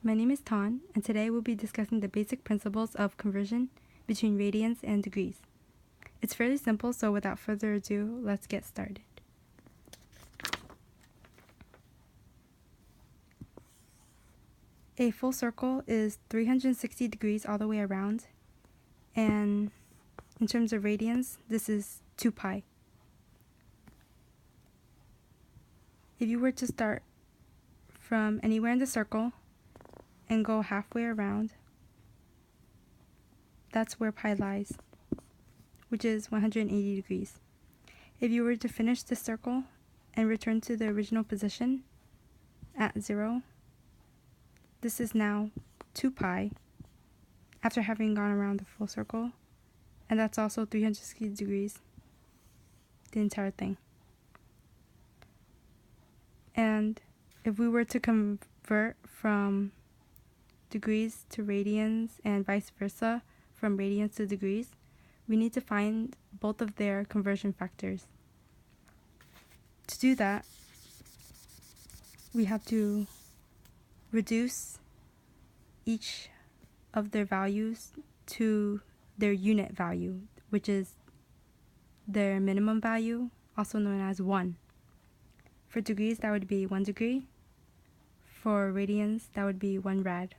My name is Tan, and today we'll be discussing the basic principles of conversion between radians and degrees. It's fairly simple, so without further ado, let's get started. A full circle is 360 degrees all the way around, and in terms of radians, this is 2 pi. If you were to start from anywhere in the circle and go halfway around, that's where pi lies, which is 180 degrees. If you were to finish the circle and return to the original position at 0, this is now 2 pi after having gone around the full circle, and that's also 360 degrees, the entire thing. And if we were to convert from degrees to radians and vice versa from radians to degrees, we need to find both of their conversion factors. To do that, we have to reduce each of their values to their unit value, which is their minimum value, also known as 1. For degrees, that would be 1 degree. For radians, that would be 1 rad.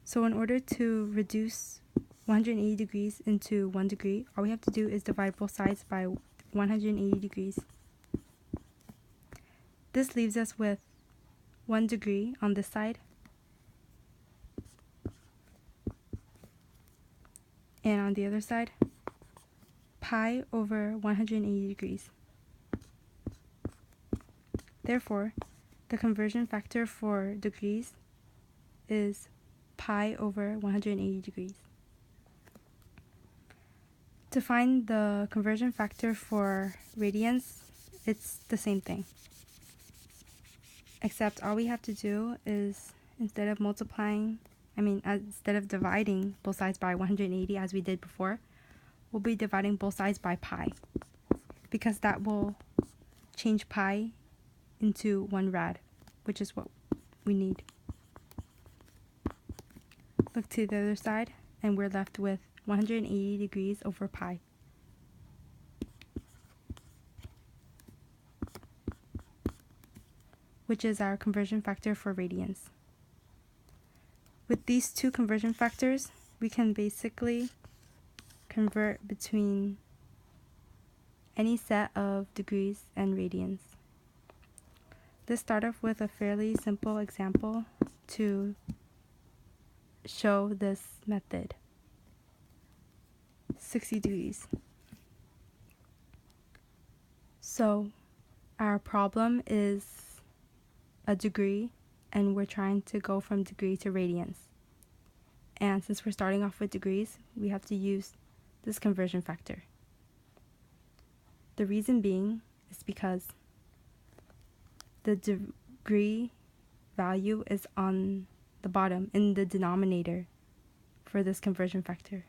So in order to reduce 180 degrees into 1 degree, all we have to do is divide both sides by 180 degrees. This leaves us with 1 degree on this side and on the other side, pi over 180 degrees. Therefore, the conversion factor for degrees is pi over 180 degrees. To find the conversion factor for radians, it's the same thing. Except all we have to do is, instead of dividing both sides by 180 as we did before, we'll be dividing both sides by pi, because that will change pi into 1 rad, which is what we need. Look to the other side, and we're left with 180 degrees over pi. Which is our conversion factor for radians. With these two conversion factors, we can basically convert between any set of degrees and radians. Let's start off with a fairly simple example to show this method. 60 degrees. So our problem is a degree, and we're trying to go from degree to radians. And since we're starting off with degrees, we have to use this conversion factor. The reason being is because the degree value is on the bottom in the denominator for this conversion factor,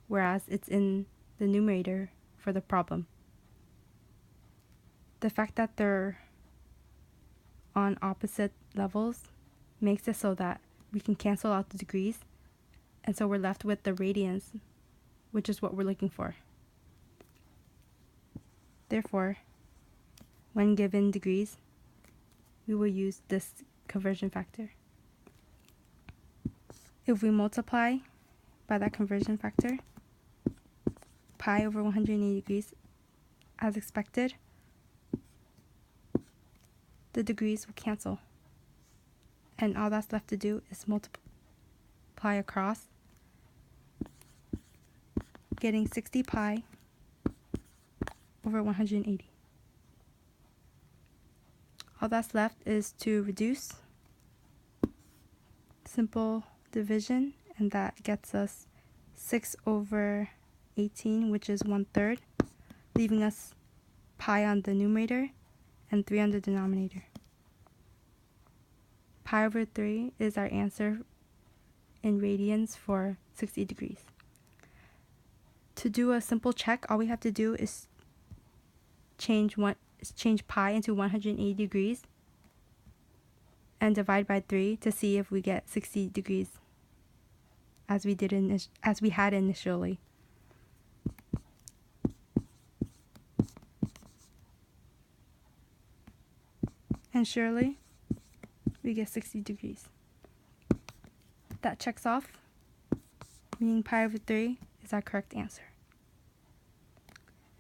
whereas it's in the numerator for the problem. The fact that they're on opposite levels makes it so that we can cancel out the degrees, and so we're left with the radians, which is what we're looking for. Therefore, when given degrees, we will use this conversion factor. If we multiply by that conversion factor, pi over 180 degrees, as expected, the degrees will cancel, and all that's left to do is multiply across, getting 60 pi over 180. All that's left is to reduce, simple division, and that gets us 6 over 18, which is 1/3, leaving us pi on the numerator and 3 on the denominator. Pi over 3 is our answer in radians for 60 degrees. To do a simple check, all we have to do is change pi into 180 degrees, and divide by 3 to see if we get 60 degrees as we had initially. And surely we get 60 degrees. That checks off, meaning pi over 3 is our correct answer.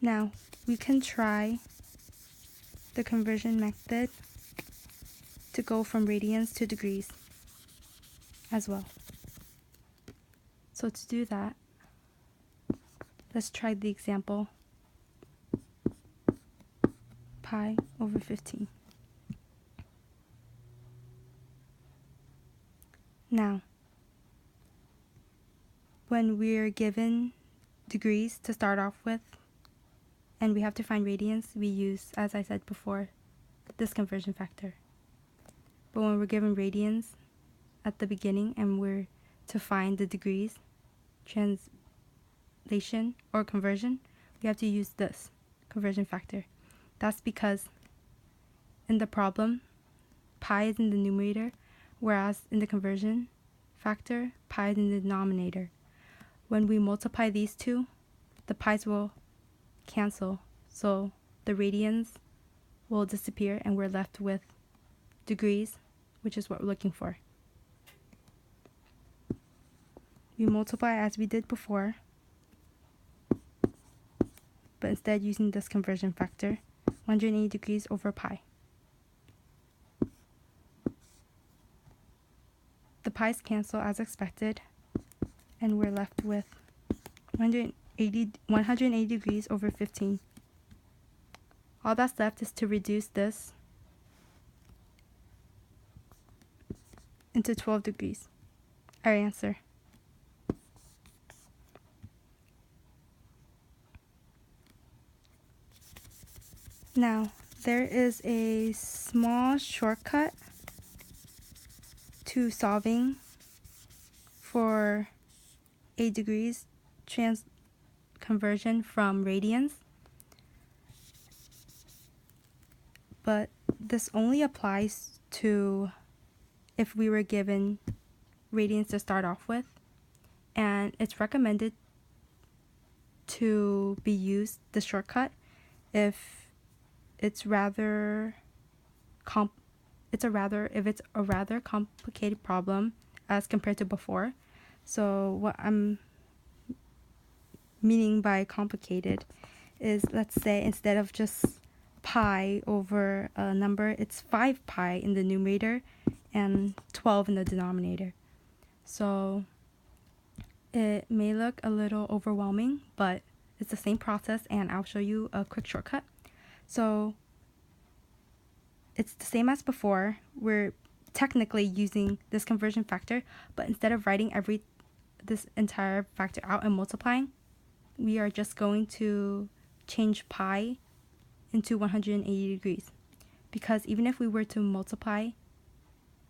Now, we can try the conversion method to go from radians to degrees as well. So to do that, let's try the example pi over 15. Now, when we're given degrees to start off with, and we have to find radians, we use, as I said before, this conversion factor. But when we're given radians at the beginning and we're to find the degrees, translation or conversion, we have to use this conversion factor. That's because in the problem, pi is in the numerator, whereas in the conversion factor, pi is in the denominator. When we multiply these two, the pi's will cancel, so the radians will disappear and we're left with degrees, which is what we're looking for. We multiply as we did before, but instead using this conversion factor, 180 degrees over pi. The pi's cancel as expected, and we're left with 180 degrees over 15. All that's left is to reduce this into 12 degrees. Our answer. Now, there is a small shortcut to solving for 8 degrees conversion from radians, but this only applies to if we were given radians to start off with, and it's recommended to be used, the shortcut, if it's a rather complicated problem as compared to before. So what I'm meaning by complicated is, let's say instead of just pi over a number, it's 5 pi in the numerator and 12 in the denominator. So it may look a little overwhelming, but it's the same process, and I'll show you a quick shortcut. So it's the same as before. We're technically using this conversion factor, but instead of writing this entire factor out and multiplying, we are just going to change pi into 180 degrees. Because even if we were to multiply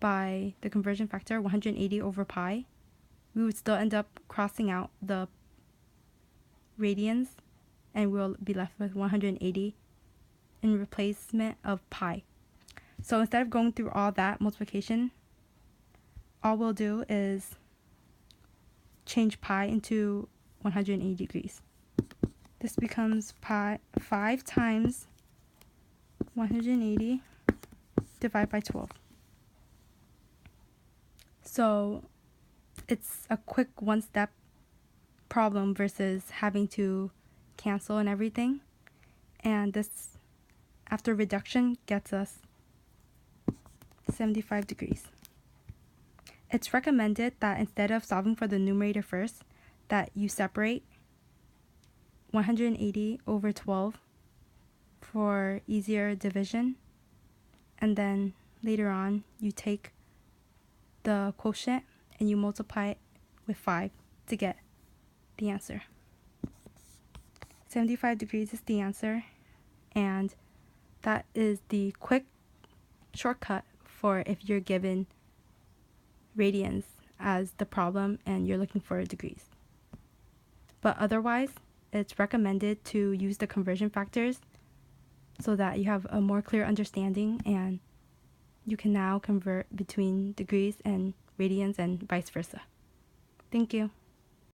by the conversion factor, 180 over pi, we would still end up crossing out the radians, and we'll be left with 180 in replacement of pi. So instead of going through all that multiplication, all we'll do is change pi into 180 degrees. This becomes pi 5 times 180 divided by 12. So it's a quick one-step problem versus having to cancel and everything. And this, after reduction, gets us 75 degrees. It's recommended that instead of solving for the numerator first, that you separate 180 over 12 for easier division, and then later on you take the quotient and you multiply it with 5 to get the answer. 75 degrees is the answer, and that is the quick shortcut for if you're given radians as the problem and you're looking for degrees. But otherwise, it's recommended to use the conversion factors so that you have a more clear understanding and you can now convert between degrees and radians and vice versa. Thank you.